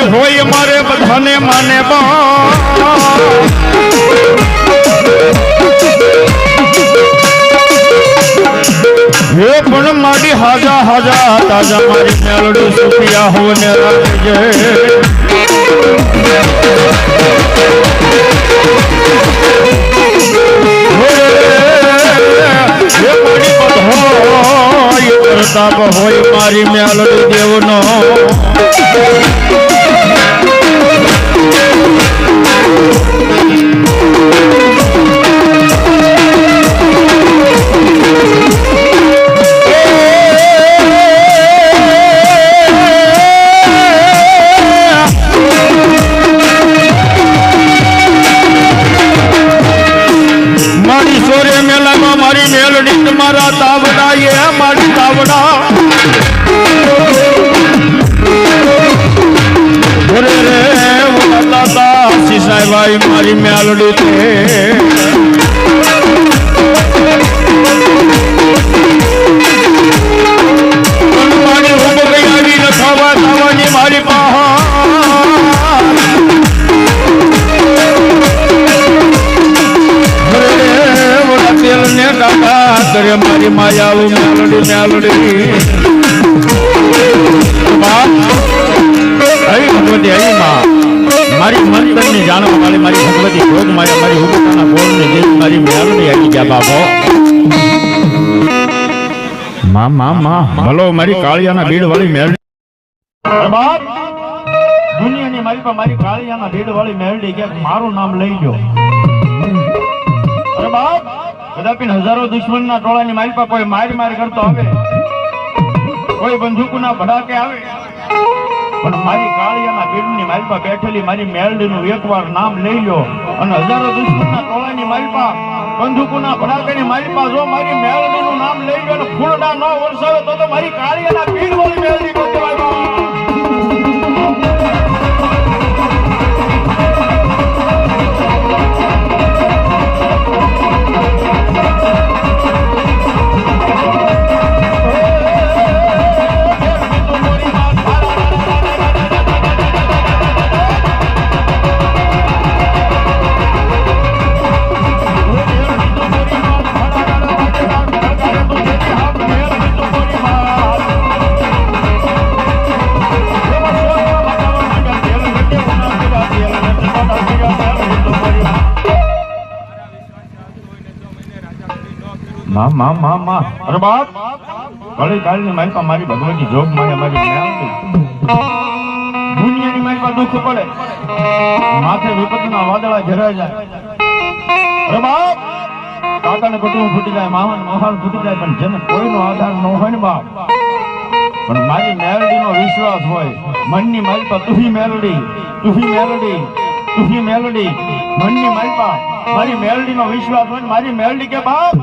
હોય મારે બધાને માને હે પણ મારી હાજા હાજા તાજા મારી મેલડી સુખિયા હોને રાખજે હે મારી બધોય પ્રતાપ હોય મારી મેલડી દેવનો મારી સોરે મેલામાં મારી મેલડી તમારા તાવડા એ મારી તાવડા રે રે દાદા સિસાઈ ભાઈ મારી મેલડી છે મારી ઉંબ ગઈ આવી નખાવા ખાવાની મારી પહાડ તેલ ને કાકા કરે મારી માયાવું મેલડી મેલડી હરી ભગવતી હરી માં મારી મંતરની જાણવા વાળી મારી ભગવતી ભોગ માયા મારી હુકમના બોલને જે મારી મેલડી આવી ગયા બાબો માં ભલો મારી કાળિયાના બીડ વાળી મેલડી બાપ દુનિયાની મારી પર મારી કાળિયાના બીડ વાળી મેલડી કે મારું નામ લઈ લો અરે બાપ કદાપી હજારો દુશ્મનના ટોળાની મારી પર કોઈ માર કરતો આવે કોઈ બંદૂકના ભડાકે આવે પણ મારી કાળિયાના બીડની મારી પર બેઠેલી મારી મેલડીનું એકવાર નામ લઈ લો અને હજારો દુશ્મનના ટોળાની મારી પર બંદૂકના ભડાકેની મારી પર જો મારી મેલડીનું નામ લઈ લો અને ફૂલડા ન વરસાવે તો મારી કાળિયાના બીડ વાળી મેલડી કહેવાય અરે બાપ ભલે કાળની મારી પાસે મારી ભગવતી જોગ માં મારી દુનિયાની મારી પાસે દુઃખ પડે માથે વિપત્તિના વાદળા ઘેરાઈ જાય અરે બાપ કાકાને કુટુંબ ફૂટી જાય મામાને મહાન ફૂટી જાય પણ જેને કોઈનો આધાર ન હોય ને બાપ પણ મારી મેલડીનો વિશ્વાસ હોય મનની મારી પાસે તુહી મેલડી મનની મારી પાસે મારી મેલડીનો વિશ્વાસ હોય મારી મેલડી કે બાપ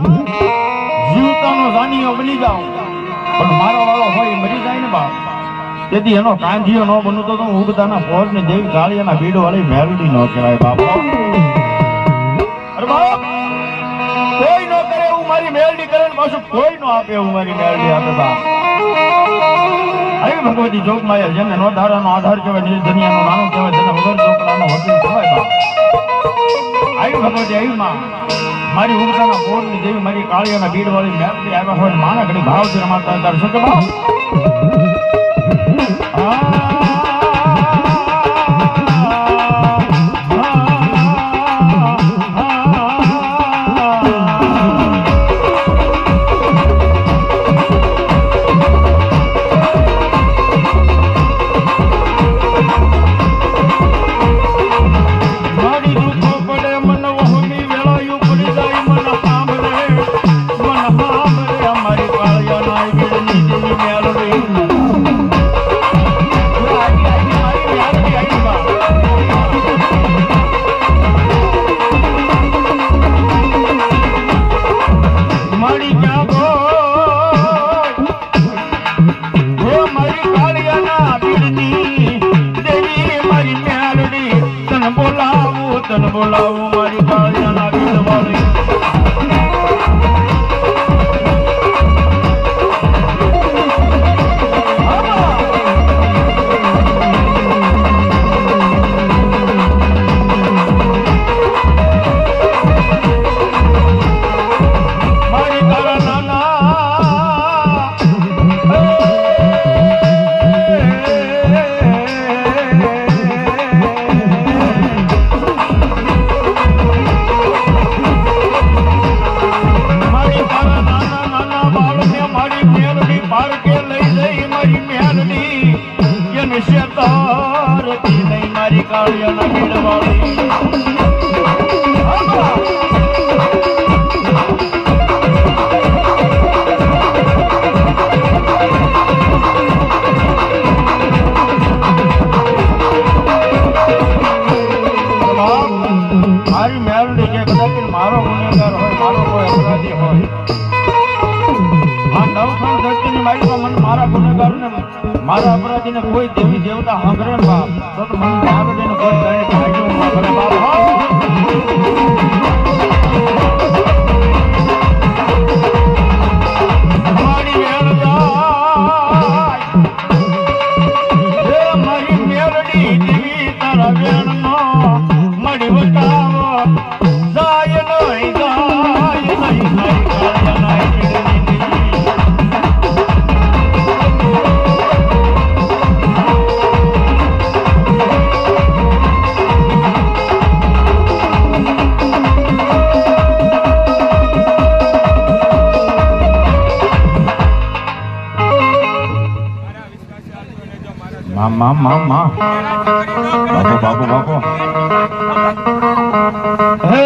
જીવતાનો જાનીઓ બની જાઉં પણ મારો વાળો હોય મરી જાય ને બાપ તેથી એનો કાંધીઓ ન બનતો તો હું ઉગતાના પોર ને દેવી કાળિયાના બીડ વાળી મેલડી ન કહેવાય બાપ અરે બાપ કોઈ ન કરે એવું મારી મેલડી કરે ને પાછું કોઈ ન આપે એવું મારી મેલડી આપે બાપ આવી ભગવતી જોગ માયા જેને નો ધારાનો આધાર કહેવાય નિર્ધનિયાનો નાનો કહેવાય જેને વગર ચોકડાનો વકીલ કહેવાય બાપ આવી ભગવતી આવી માં મારી ઉગતાના પોર ની દેવી મારી કાળિયાના બીડ વાળી મેલડી આવ્યા હોય માના ઘડી ભાવથી રમાડતા હતા શું કે બાપ બોલાવું મારી કાળિયાના બીડ વાળી આ નવખંડ ધરતીની માલિકા મને મારા ગુનેગારને મારા અપરાધીને કોઈ દેવી દેવતા સાંભળે ને બાપ તો મને આવડે કોઈ કહે કે આજુ સાંભળે બાપ મારી વેળ જાય મારી મેલડી દેવી તારા વેણનો મળી બતાવો જાય નહીં જાય નહીં મામા બાપુ બાપુ હે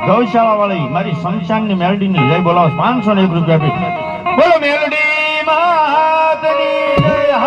ગૌશાળા વાળી મારી શમશાન ની મેલડી ની જય બોલાવો 501 રૂપિયા આપી બોલો મેલડી માતની જય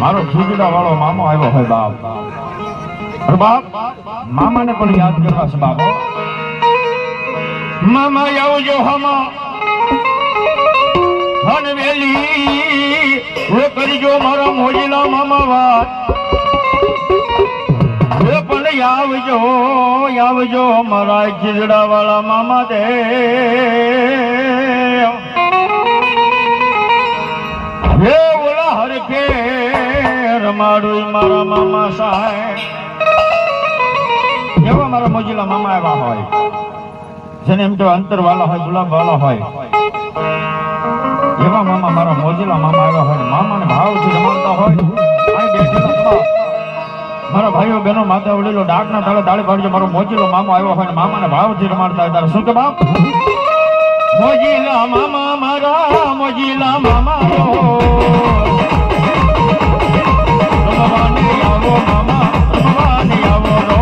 મારો સુજડા વાળો મામો આવ્યો હોય બાપ બાપ મામાને પણ યાદ કરવા છે બાપ મામા આવજો હમા હનવેલી ઓ કરજો મારા મોજીલા મામા વાત ઓ પણ આવજો મારા સુજડા વાળા મામા દે હરખે રમાડું મારા મામા સાહેબ એવા મારા મોજીલા મામા આવ્યા હોય જેને એમ તો અંતર વાળા હોય ગુલાબ વાળા હોય એવા મામા મારા મોજીલા મામા આવ્યા હોય મામાને ભાવથી રમાડતા હોય આ બેઠેલા મારા ભાઈઓ બહેનો માતા વડીલો ડાકના તાળે તાળી પાડજો મારો મોજીલો મામો આવ્યો હોય મામાને ભાવથી રમાડતા હોય તારે શું કે બાપ મોજીલા મામા મારા મોજીલા મામા રમવાની આવો મામા રમવાની આવો રો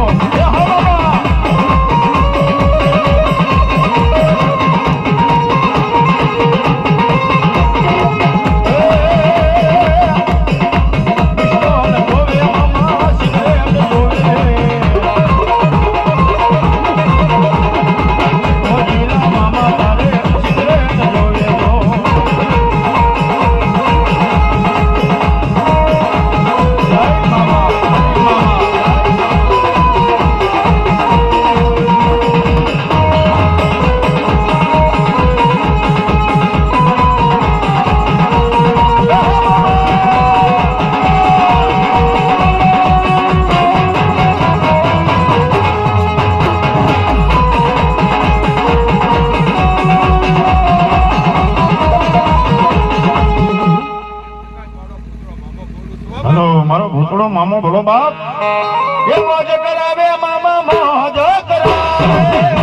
મામાનો બોલો બાપ એ મોજ કરાવે મામા મોજ કરાવે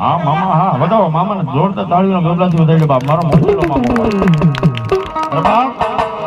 હા મામા હા વધાવો મામાને જોરદાર તાળીઓના ગબલાથી વધાવી લે બાપ મારો મોટો મામો બાપ